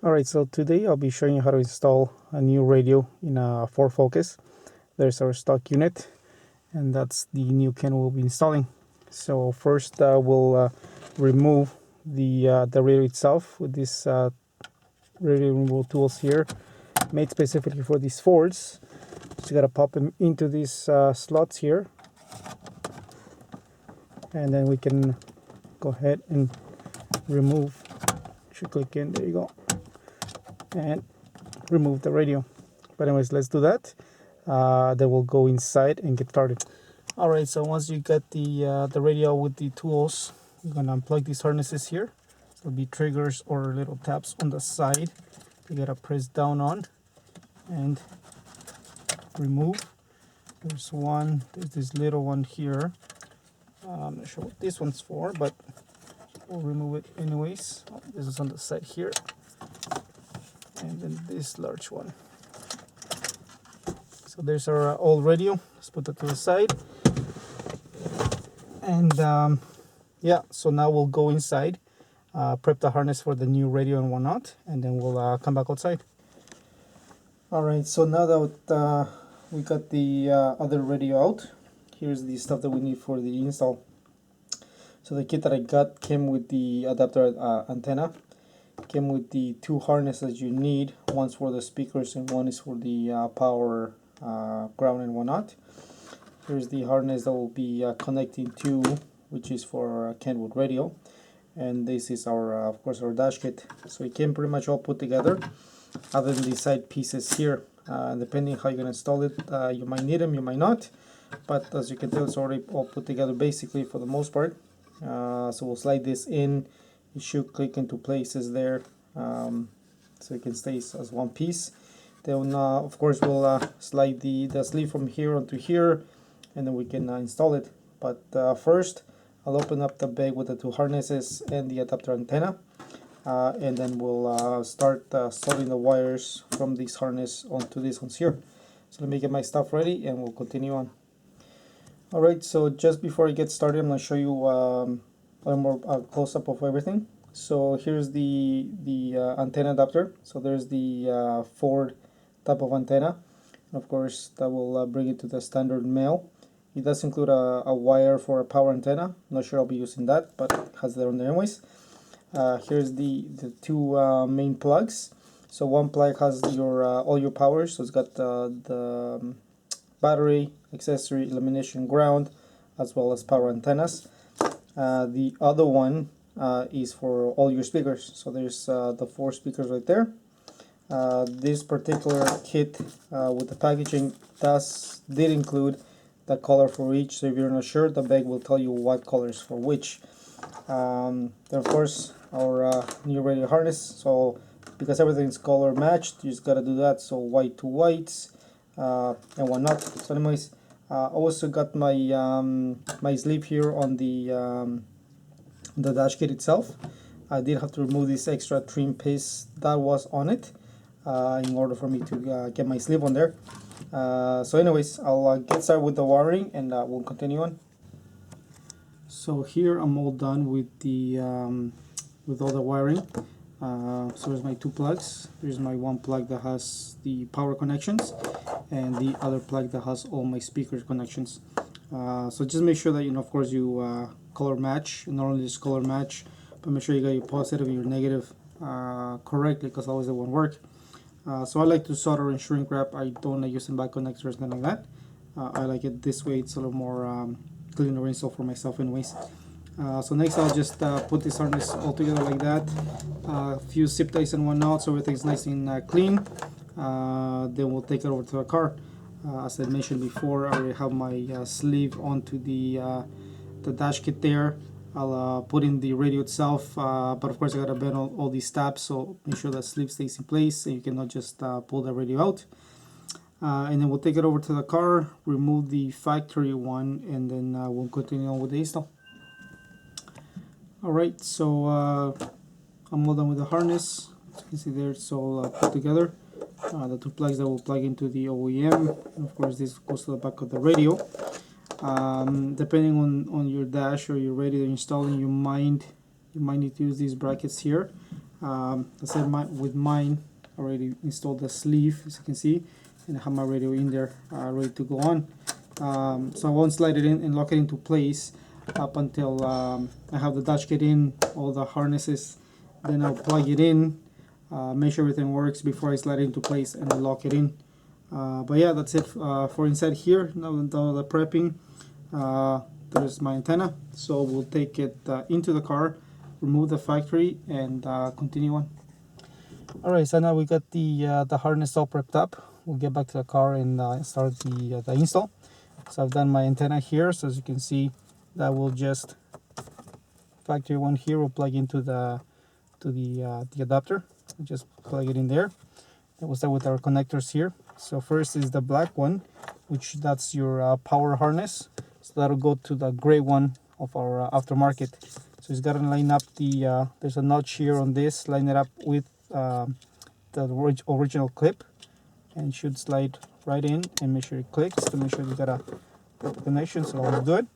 Alright, so today I'll be showing you how to install a new radio in a Ford Focus. There's our stock unit, and that's the new Kenwood we'll be installing. So first we'll remove the radio itself with these radio removal tools here, made specifically for these Fords. So you gotta pop them into these slots here, and then we can go ahead and remove. Should click in, there you go, and remove the radio. But anyways, let's do that. Then we'll go inside and get started. Alright, so once you get the radio with the tools, you're gonna unplug these harnesses here. There'll be triggers or little taps on the side. You gotta press down on and remove. There's one, there's this little one here. I'm not sure what this one's for, but we'll remove it anyways. Oh, this is on the side here. And then this large one. So there's our old radio. Let's put that to the side. And yeah, so now we'll go inside, prep the harness for the new radio and whatnot, and then we'll come back outside. Alright, so now that we got the other radio out, here's the stuff that we need for the install. So the kit that I got came with the adapter antenna, came with the two harnesses you need. One's for the speakers and one is for the power ground and whatnot. Here's the harness that will be connecting to, which is for our Kenwood radio, and this is our of course our dash kit. So it came pretty much all put together, other than the side pieces here. Depending how you're gonna install it, you might need them, you might not, but as you can tell, it's already all put together basically for the most part. So we'll slide this in. It should click into places there, so it can stay as one piece. Then of course we'll slide the sleeve from here onto here, and then we can install it. But first I'll open up the bag with the two harnesses and the adapter antenna, and then we'll start solving the wires from this harness onto these ones here. So let me get my stuff ready and we'll continue on. Alright, so just before I get started, I'm going to show you a more close-up of everything. So here's the antenna adapter. So there's the Ford type of antenna, and of course that will bring it to the standard male. It does include a wire for a power antenna. Not sure I'll be using that, but it has that on there anyways. Here's the two main plugs. So one plug has your all your power, so it's got the battery, accessory, illumination, ground, as well as power antennas. The other one is for all your speakers. So there's the 4 speakers right there. This particular kit with the packaging did include the color for each, so if you're not sure, the bag will tell you what colors for which. Then of course our new radio harness, so because everything's color matched, you just gotta do that, so white to whites and whatnot. So anyways, I also got my my sleeve here on the dash kit itself. I did have to remove this extra trim piece that was on it in order for me to get my sleeve on there. So anyways, I'll get started with the wiring and we'll continue on. So here I'm all done with the with all the wiring. So here's my 2 plugs. Here's my one plug that has the power connections, and the other plug that has all my speaker connections. So just make sure that of course you color match, and not only just color match, but make sure you got your positive and your negative correctly, because always it won't work. So I like to solder and shrink wrap. I don't like using back connectors or anything like that. I like it this way. It's a little more cleaner install for myself anyways. So next I'll just put this harness all together like that. A few zip ties and whatnot, so everything's nice and clean. Then we'll take it over to the car. As I mentioned before, I already have my sleeve onto the dash kit there. I'll put in the radio itself, but of course I gotta bend all these tabs, so make sure that sleeve stays in place and you cannot just pull the radio out. And then we'll take it over to the car, remove the factory one, and then we'll continue on with the install. Alright, so I'm all done with the harness. As you can see there, it's all put together. The 2 plugs that will plug into the OEM, and of course this goes to the back of the radio. Depending on your dash or your radio that you're installing, you might need to use these brackets here. I said with mine already installed the sleeve, as you can see, and I have my radio in there ready to go on. So I won't slide it in and lock it into place up until I have the dash kit in, all the harnesses. Then I'll plug it in, make sure everything works before I slide it into place and lock it in. But yeah, that's it for inside here. Now done the prepping. There's my antenna, so we'll take it into the car, remove the factory, and continue on. Alright, so now we got the harness all prepped up. We'll get back to the car and start the install. So I've done my antenna here, so as you can see, that will just factory one here will plug into the adapter. We'll just plug it in there. And we'll start with our connectors here. So first is the black one, which that's your power harness. So that'll go to the gray one of our aftermarket. So it's got to line up the there's a notch here on this. Line it up with the original clip, and it should slide right in, and make sure it clicks to make sure you got a proper connection. So all good.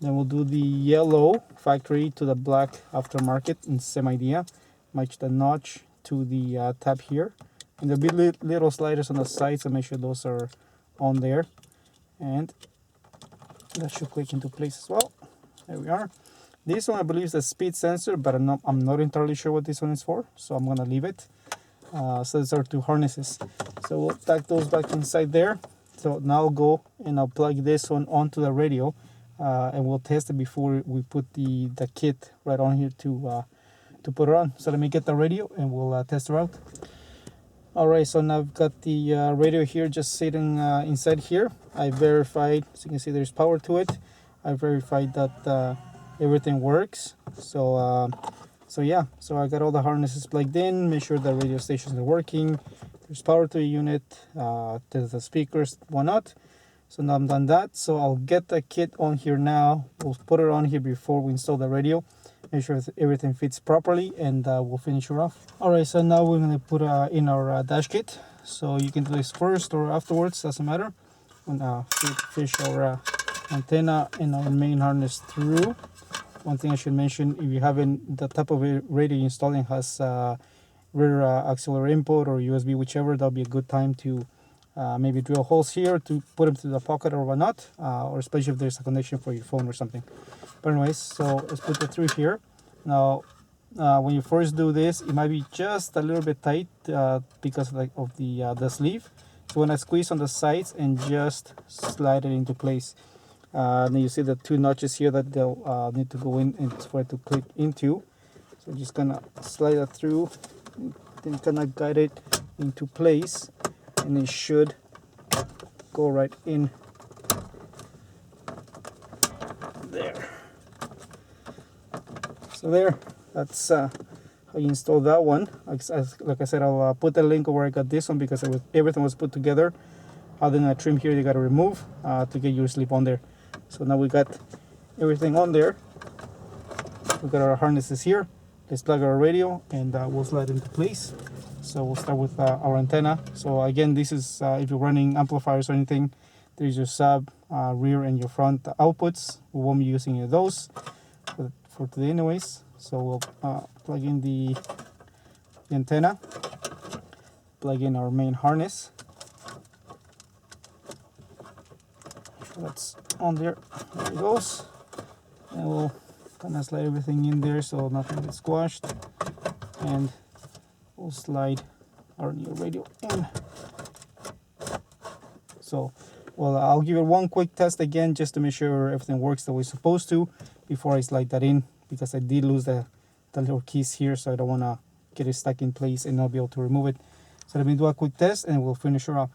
Then we'll do the yellow factory to the black aftermarket in same idea. Match the notch to the tab here, and there'll be little sliders on the sides, so make sure those are on there, and that should click into place as well. There we are. This one I believe is a speed sensor, but I'm not entirely sure what this one is for, so I'm gonna leave it. So these are two harnesses, so we'll tack those back inside there. So now I'll go and I'll plug this one onto the radio, and we'll test it before we put the kit right on here to put it on. So let me get the radio and we'll test her out. Alright, so now I've got the radio here just sitting inside here. I verified, as you can see there's power to it. I verified that everything works. So yeah, so I got all the harnesses plugged in, make sure the radio stations are working. There's power to the unit, there's the speakers, whatnot. So now I'm done that. So I'll get the kit on here now. We'll put it on here before we install the radio. Make sure everything fits properly, and we'll finish her off. Alright, so now we're going to put in our dash kit. So you can do this first or afterwards, doesn't matter. And fish our antenna and our main harness through. One thing I should mention, if you haven't, the type of radio you're installing has rear auxiliary input or USB, whichever, that'll be a good time to maybe drill holes here to put them through the pocket or whatnot, or especially if there's a connection for your phone or something. But anyways, so let's put the through here. Now, when you first do this, it might be just a little bit tight because of the sleeve. So when I squeeze on the sides and just slide it into place. Then you see the two notches here that they'll need to go in and for it to click into. So just gonna slide that through, then gonna guide it into place, and it should go right in there. So there, that's how you install that one. Like I said, I'll put the link where I got this one because everything was put together. Other than a trim here, you got to remove to get your sleeve on there. So now we got everything on there. We got our harnesses here. Let's plug our radio and we'll slide into place. So we'll start with our antenna. So again, this is if you're running amplifiers or anything, there's your sub, rear, and your front outputs. We won't be using any of those for today anyways. So we'll plug in the antenna, plug in our main harness. That's on there. There it goes. And we'll kind of slide everything in there so nothing gets squashed. And we'll slide our new radio in. So, well, I'll give it one quick test again just to make sure everything works the way it's supposed to before I slide that in, because I did lose the little keys here, so I don't want to get it stuck in place and not be able to remove it. So let me do a quick test and we'll finish her up.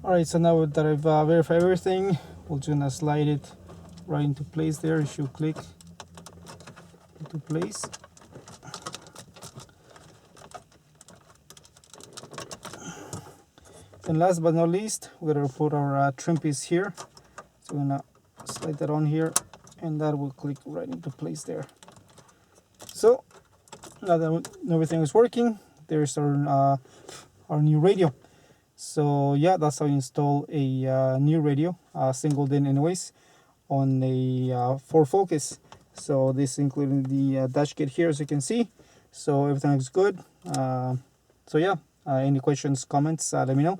Alright, so now that I've verified everything, we're just gonna slide it right into place there. It should click into place. And last but not least, we're gonna put our trim piece here. So we're gonna slide that on here, and that will click right into place there. So now that everything is working, there's our new radio. So yeah, that's how you install a new radio, single in anyways, on a Ford Focus. So this including the dash kit here, as you can see. So everything looks good. So yeah, any questions, comments, let me know.